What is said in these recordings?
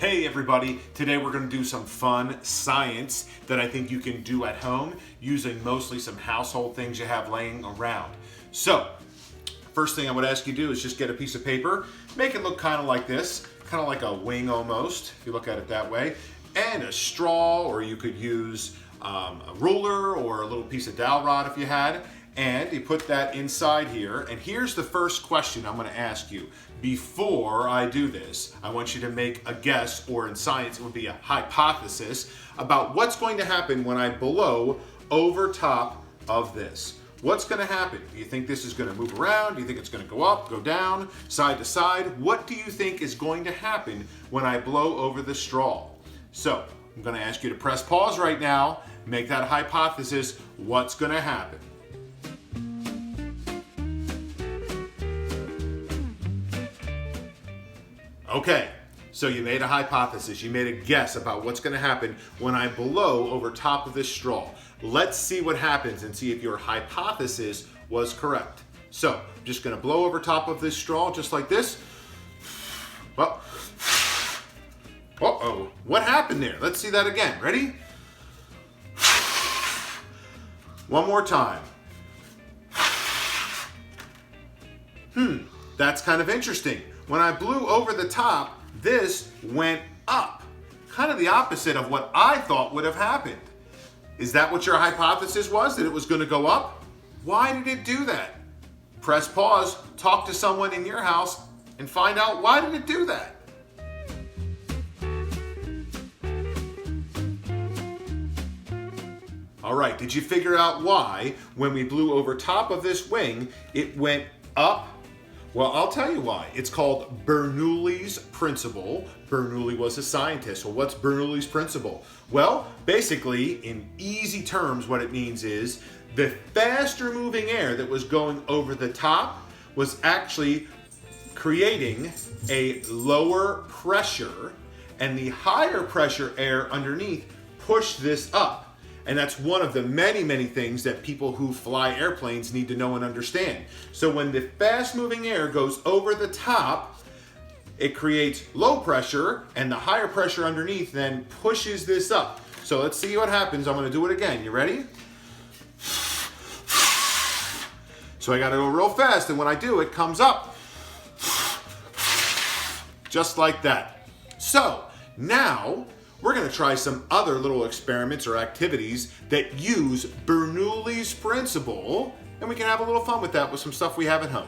Hey everybody, today we're going to do some fun science that I think you can do at home using mostly some household things you have laying around. So, first thing I would ask you to do is just get a piece of paper, make it look kind of like this, kind of like a wing almost, if you look at it that way, and a straw, or you could use a ruler or a little piece of dowel rod if you had, and you put that inside here. And here's the first question I'm going to ask you. Before I do this, I want you to make a guess, or in science it would be a hypothesis, about what's going to happen when I blow over top of this. What's going to happen? Do you think this is going to move around? Do you think it's going to go up, go down, side to side? What do you think is going to happen when I blow over the straw? So, I'm going to ask you to press pause right now, make that hypothesis. What's going to happen? Okay, so you made a hypothesis, you made a guess about what's going to happen when I blow over top of this straw. Let's see what happens and see if your hypothesis was correct. So, I'm just going to blow over top of this straw just like this. Well, uh-oh, what happened there? Let's see that again. Ready? One more time. That's kind of interesting. When I blew over the top, this went up. Kind of the opposite of what I thought would have happened. Is that what your hypothesis was, that it was going to go up? Why did it do that? Press pause, talk to someone in your house, and find out why did it do that. All right, did you figure out why, when we blew over top of this wing, it went up? Well, I'll tell you why. It's called Bernoulli's principle. Bernoulli was a scientist. Well, what's Bernoulli's principle? Well, basically, in easy terms, what it means is the faster moving air that was going over the top was actually creating a lower pressure, and the higher pressure air underneath pushed this up. And that's one of the many, many things that people who fly airplanes need to know and understand. So when the fast-moving air goes over the top, it creates low pressure, and the higher pressure underneath then pushes this up. So let's see what happens. I'm going to do it again. You ready? So I got to go real fast, and when I do, it comes up. Just like that. So now we're going to try some other little experiments or activities that use Bernoulli's principle, and we can have a little fun with that with some stuff we have at home.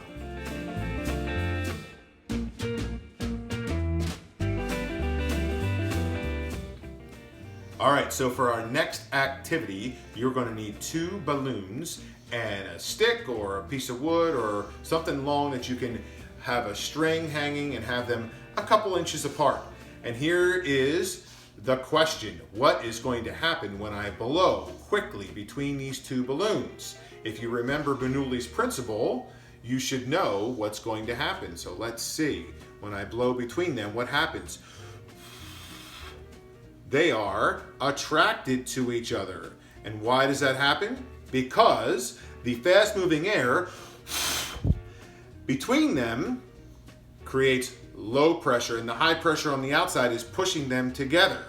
All right, so for our next activity, you're going to need 2 balloons and a stick or a piece of wood or something long that you can have a string hanging and have them a couple inches apart. And here is the question: what is going to happen when I blow quickly between these 2 balloons? If you remember Bernoulli's principle, you should know what's going to happen. So let's see. When I blow between them, what happens? They are attracted to each other. And why does that happen? Because the fast-moving air between them creates low pressure, and the high pressure on the outside is pushing them together.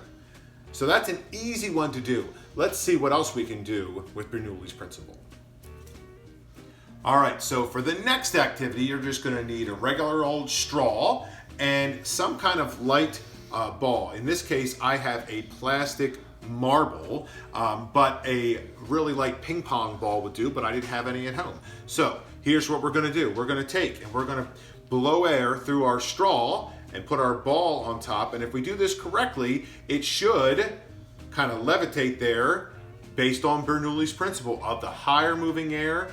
So that's an easy one to do. Let's see what else we can do with Bernoulli's principle. All right, so for the next activity, you're just going to need a regular old straw and some kind of light ball. In this case, I have a plastic marble, but a really light ping pong ball would do, but I didn't have any at home. So here's what we're going to do. We're going to take and we're going to blow air through our straw and put our ball on top, and if we do this correctly, it should kind of levitate there based on Bernoulli's principle of the higher moving air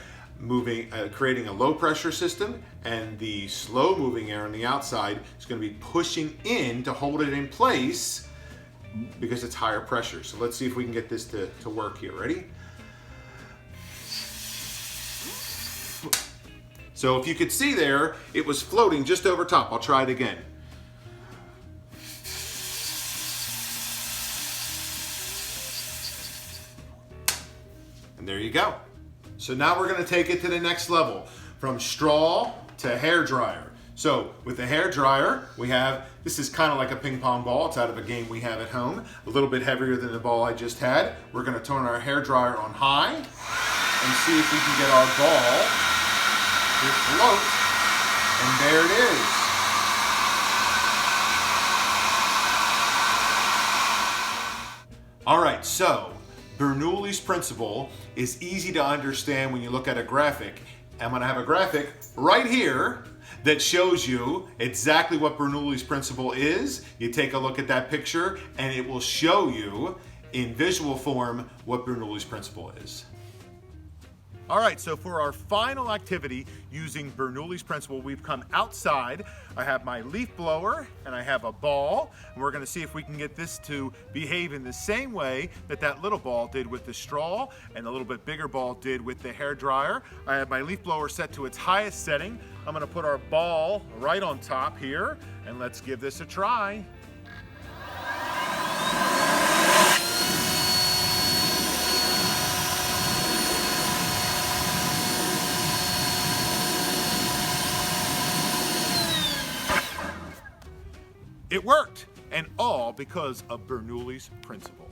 creating a low pressure system, and the slow moving air on the outside is going to be pushing in to hold it in place because it's higher pressure. So let's see if we can get this to work here. Ready? So if you could see there, it was floating just over top. I'll try it again. And there you go. So now we're going to take it to the next level, from straw to hair dryer. So with the hair dryer, this is kind of like a ping pong ball. It's out of a game we have at home. A little bit heavier than the ball I just had. We're going to turn our hair dryer on high and see if we can get our ball to float. And there it is. All right, so Bernoulli's principle is easy to understand when you look at a graphic. I'm going to have a graphic right here that shows you exactly what Bernoulli's principle is. You take a look at that picture and it will show you in visual form what Bernoulli's principle is. All right, so for our final activity using Bernoulli's principle, we've come outside. I have my leaf blower and I have a ball, and we're gonna see if we can get this to behave in the same way that that little ball did with the straw and the little bit bigger ball did with the hair dryer. I have my leaf blower set to its highest setting. I'm gonna put our ball right on top here, and let's give this a try. It worked, and all because of Bernoulli's principle.